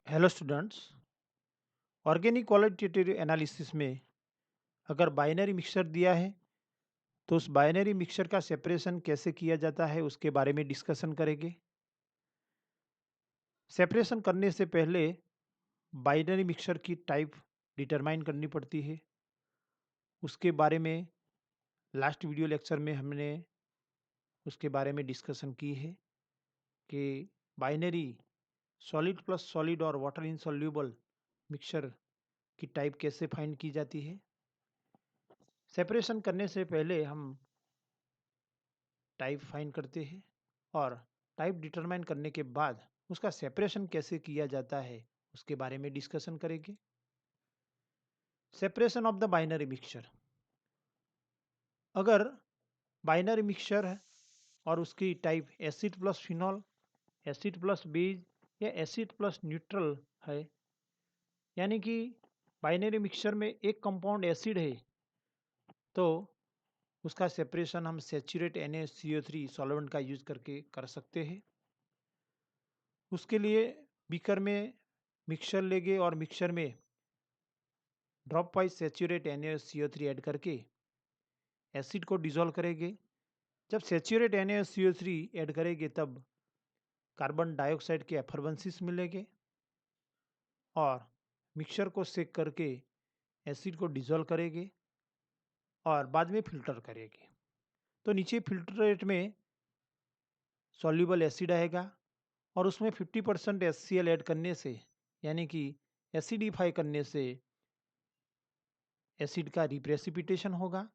Hello students. Organic qualitative analysis में अगर binary mixture दिया है तो उस बाइनरी मिक्सचर का सेपरेशन कैसे किया जाता है उसके बारे में डिस्कशन करेंगे। सेपरेशन करने से पहले बाइनरी मिक्सचर की टाइप डिटरमाइन करनी पड़ती है। उसके बारे में लास्ट वीडियो लेक्चर में हमने उसके बारे में डिस्कशन की है कि बाइनरी सॉलिड प्लस सॉलिड और वाटर इनसॉल्यूबल मिक्सचर की टाइप कैसे फाइंड की जाती है। सेपरेशन करने से पहले हम टाइप फाइंड करते हैं और टाइप डिटरमाइन करने के बाद उसका सेपरेशन कैसे किया जाता है उसके बारे में डिस्कशन करेंगे। Separation of the binary mixture. अगर बाइनरी मिक्सचर है और उसकी type acid plus phenol, acid plus base या एसिड प्लस न्यूट्रल है, यानी कि बाइनरी मिक्सचर में एक कंपाउंड एसिड है तो उसका सेपरेशन हम सैचुरेट NaCO3 सॉल्वेंट का यूज करके कर सकते हैं। उसके लिए बीकर में मिक्सचर लेंगे और मिक्सचर में drop wise saturate NaCO3 add करके एसिड को डिसॉल्व करेंगे। जब सैचुरेट NaCO3 ऐड करेंगे तब कार्बन डाइऑक्साइड के एफर्बेंसेस मिलेंगे और मिक्सचर को सेक करके एसिड को डिसॉल्व करेंगे और बाद में फिल्टर करेंगे। तो नीचे फिल्टरेट में सॉल्युबल एसिड आएगा और उसमें 50% HCl ऐड करने से, यानी कि एसिडिफाई करने से एसिड का रिप्रेसिपिटेशन होगा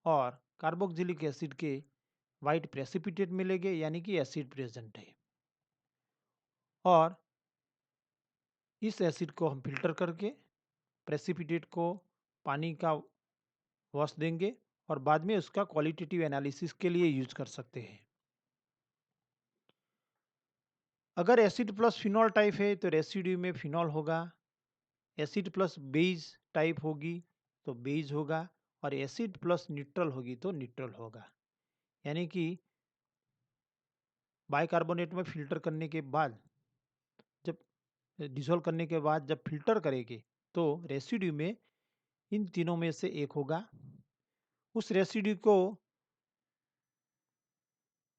और कार्बोक्सिलिक एसिड के वाइट प्रेसिपिटेट मिलेंगे, यानी कि एसिड प्रेजेंट है। और इस एसिड को हम फिल्टर करके प्रेसिपिटेट को पानी का वॉश देंगे और बाद में उसका क्वालिटेटिव एनालिसिस के लिए यूज कर सकते हैं। अगर एसिड प्लस फिनॉल टाइप है तो रेसिड्यू में फिनॉल होगा, एसिड प्लस बेस टाइप होगी तो बेस होगा और एसिड प्लस न्यूट्रल होगी तो न्यूट्रल होगा। यानी कि बाइकार्बोनेट में फिल्टर करने के बाद, जब डिसॉल्व करने के बाद जब फिल्टर करेंगे तो रेसिड्यू में इन तीनों में से एक होगा। उस रेसिड्यू को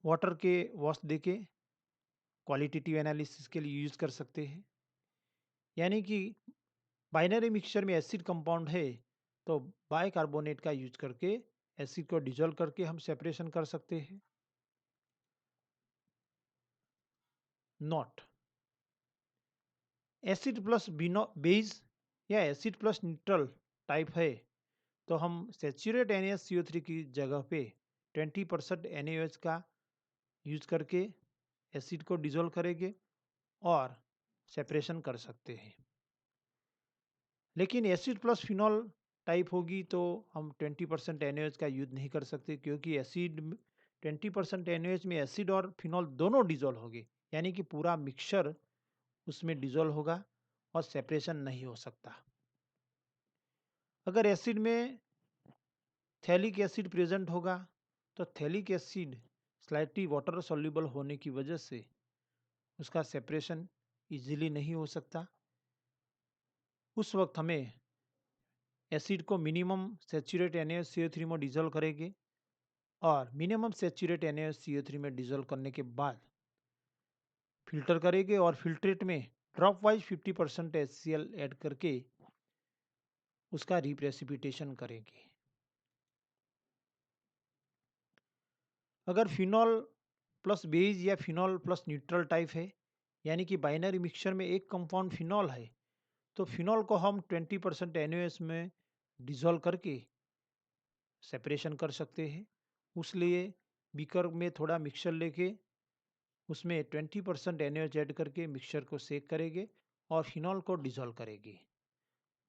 वाटर के वॉश देके क्वालिटेटिव एनालिसिस के लिए यूज कर सकते हैं। यानी कि बाइनरी मिक्सचर में एसिड कंपाउंड है तो बाइकार्बोनेट का यूज करके एसिड को डिसॉल्व करके हम सेपरेशन कर सकते हैं। नॉट एसिड प्लस बेस या एसिड प्लस न्यूट्रल टाइप है तो हम सैचुरेट NaCO3 की जगह पे 20% NaOH का यूज करके एसिड को डिसॉल्व करेंगे और सेपरेशन कर सकते हैं। लेकिन एसिड प्लस फिनॉल टाइप होगी तो हम 20% NaOH का यूज नहीं कर सकते, क्योंकि एसिड 20% NaOH में एसिड और फिनॉल दोनों डिसॉल्व होंगे, यानी कि पूरा मिक्सचर उसमें डिसॉल्व होगा और सेपरेशन नहीं हो सकता। अगर एसिड में थैलिक एसिड प्रेजेंट होगा तो phthalic acid slightly water soluble होने की वजह से उसका सेपरेशन इजीली नहीं हो सकता। उस वक्त हमें एसिड को मिनिमम सैचुरेट NaCO3 में डिसॉल्व करेंगे और मिनिमम सैचुरेट NaCO3 में डिसॉल्व करने के बाद फिल्टर करेंगे और फिल्ट्रेट में ड्रॉप वाइज 50% HCl ऐड करके उसका रिप्रेसिपिटेशन करेंगे। अगर फिनॉल प्लस बेस या फिनॉल प्लस न्यूट्रल टाइप है, यानी कि बाइनरी मिक्सचर में एक कंपाउंड फिनॉल है, तो फिनॉल को हम 20% NaOH में डिसॉल्व करके सेपरेशन कर सकते हैं। उसलिए बीकर में थोड़ा मिक्सचर लेके उसमें 20% NaOH ऐड करके मिक्सचर को सेक करेंगे और फिनॉल को डिसॉल्व करेंगे।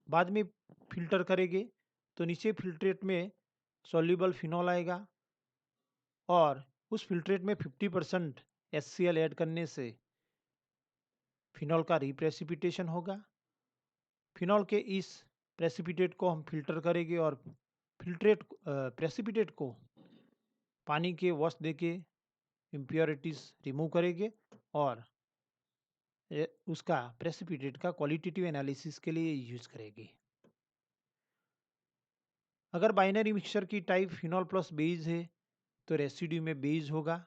बाद में फिल्टर करेंगे तो नीचे फिल्ट्रेट में सॉल्युबल फिनॉल आएगा और उस फिल्ट्रेट में 50% HCl ऐड करने से फिनॉल का रिप्रेसिपिटेशन होगा। फिनॉल के इस प्रेसिपिटेट को हम फिल्टर करेंगे और प्रेसिपिटेट को पानी के वॉश देके इम्प्योरिटीज रिमूव करेंगे और उसका प्रेसिपिटेट का क्वालिटेटिव एनालिसिस के लिए यूज करेंगे। अगर बाइनरी मिक्सचर की टाइप फिनॉल प्लस बेस है तो रेसिड्यू में बेस होगा।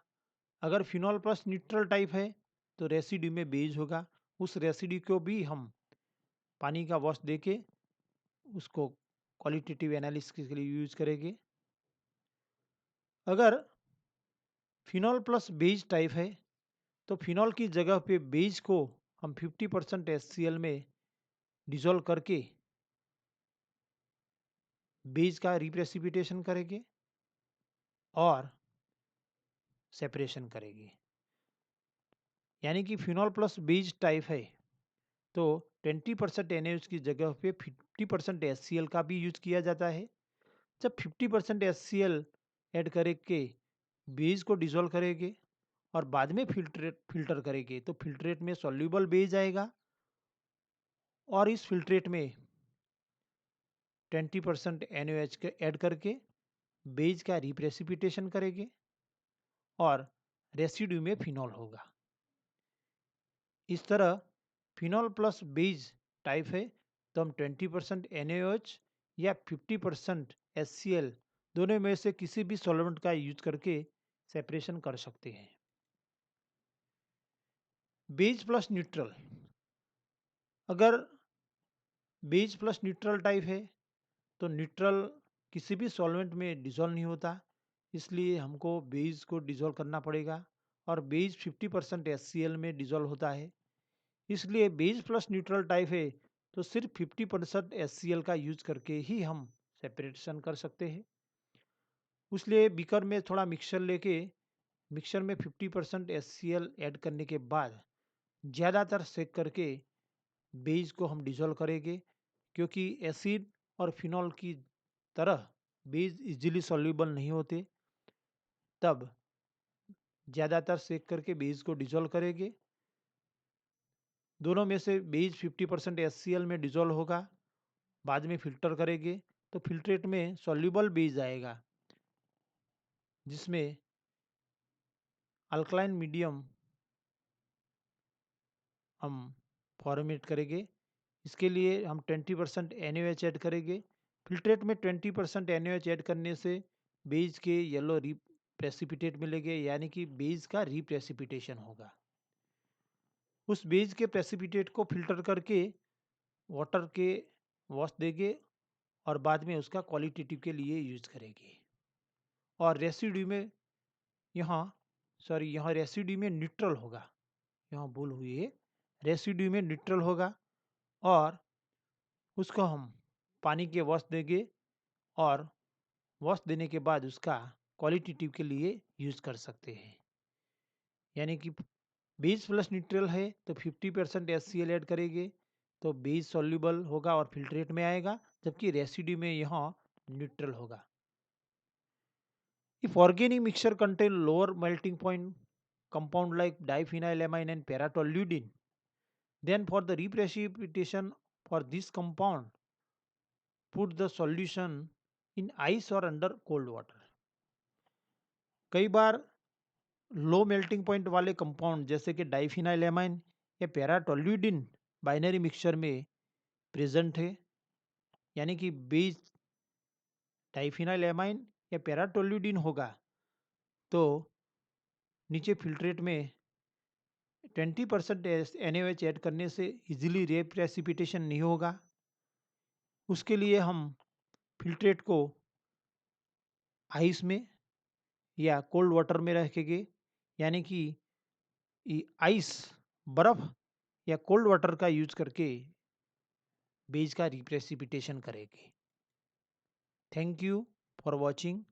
अगर फिनॉल प्लस न्यूट्रल टाइप है तो रेसिड्यू में बेस होगा। उस रेसिड्यू को भी हम पानी का वॉश देके उसको क्वालिटेटिव एनालिसिस के लिए यूज करेंगे। अगर फिनॉल प्लस बेस टाइप है तो फिनॉल की जगह पे बेस को हम 50% HCl में डिसॉल्व करके बेस का रिप्रेसिपिटेशन करेंगे और सेपरेशन करेंगे। यानी कि फिनॉल प्लस बेस टाइप है तो 20% NaOH की जगह पे 50% HCl का भी यूज किया जाता है। जब 50% HCl ऐड करके बेस को डिसॉल्व करेंगे और बाद में फिल्टर करेंगे तो फिल्ट्रेट में सॉल्यूबल बेस आएगा और इस फिल्ट्रेट में 20% NaOH के ऐड करके बेस का रिप्रेसिपिटेशन करेंगे और रेसिड्यू में फिनॉल होगा। इस तरह फिनॉल प्लस बेस टाइप है तो हम 20% NaOH या 50% HCl दोनों में से किसी भी सॉल्वेंट का यूज करके सेपरेशन कर सकते हैं। बेस प्लस न्यूट्रल, अगर बेस प्लस न्यूट्रल टाइप है तो न्यूट्रल किसी भी सॉल्वेंट में डिसॉल्व नहीं होता, इसलिए हमको बेस को डिसॉल्व करना पड़ेगा और बेस 50% HCl में डिसॉल्व होता है। इसलिए बेस प्लस न्यूट्रल टाइप है तो सिर्फ 50% HCl का यूज करके ही हम सेपरेशन कर सकते हैं। इसलिए बीकर में थोड़ा मिक्सचर लेके मिक्सचर में 50% HCl ऐड करने के बाद ज़्यादातर सेक करके बेस को हम डिसॉल्व करेंगे, क्योंकि एसिड और फिनॉल की तरह बेस इजीली सॉल्यूबल नहीं होते। तब ज़्यादातर सेक करके बेस को डिसॉल्व करेंगे। दोनों में से बेस 50% HCl में डिसॉल्व होगा, बाद में फिल्टर करेंगे तो फिल्ट्रेट में सॉल्यूबल बेस आएगा जिसमें अल्कलाइन मीडियम हम फॉर्मेट करेंगे। इसके लिए हम 20% NaOH ऐड करेंगे। फिल्ट्रेट में 20% NaOH ऐड करने से बेस के येलो प्रेसिपिटेट मिलेंगे, यानी कि बेस का रिप्रेसिपिटेशन होगा। उस बेस के प्रेसिपिटेट को फिल्टर करके वाटर के वॉश देंगे और बाद में उसका क्वालिटेटिव के लिए यूज करेंगे। और रेसिड्यू में यहाँ यहाँ रेसिड्यू में न्यूट्रल होगा, यहाँ भूल हुई है, रेसिड्यू में न्यूट्रल होगा और उसको हम पानी के वॉश देंगे और वॉश देने के बाद उसका क्वालिटेटिव के लिए यूज कर सकते हैं। यानी कि बेस प्लस न्यूट्रल है तो 50% HCl ऐड करेंगे तो बेस सॉल्यूबल होगा और फिल्ट्रेट में आएगा, जबकि रेसिड्यू में यहाँ न्यूट्रल होगा। If organic mixture contain lower melting point compound like diphenylamine and paratoluidine, then for the reprecipitation for this compound, put the solution in ice or under cold water. कई बार low melting point वाले compound जैसे कि डाइफिनाइलेमाइन या पैराटोल्यूडिन binary mixture में present है, यानी कि base डाइफिनाइलेमाइन या पैराटोल्यूडिन होगा तो नीचे फिल्ट्रेट में 20% NaOH ऐड करने से इजीली रेप्रेसिपिटेशन नहीं होगा। उसके लिए हम फिल्ट्रेट को आइस में या कोल्ड वाटर में रखेंगे, यानी कि आइस बर्फ या कोल्ड वाटर का यूज करके बेस का रिप्रेसिपिटेशन करेंगे। Thank you for watching.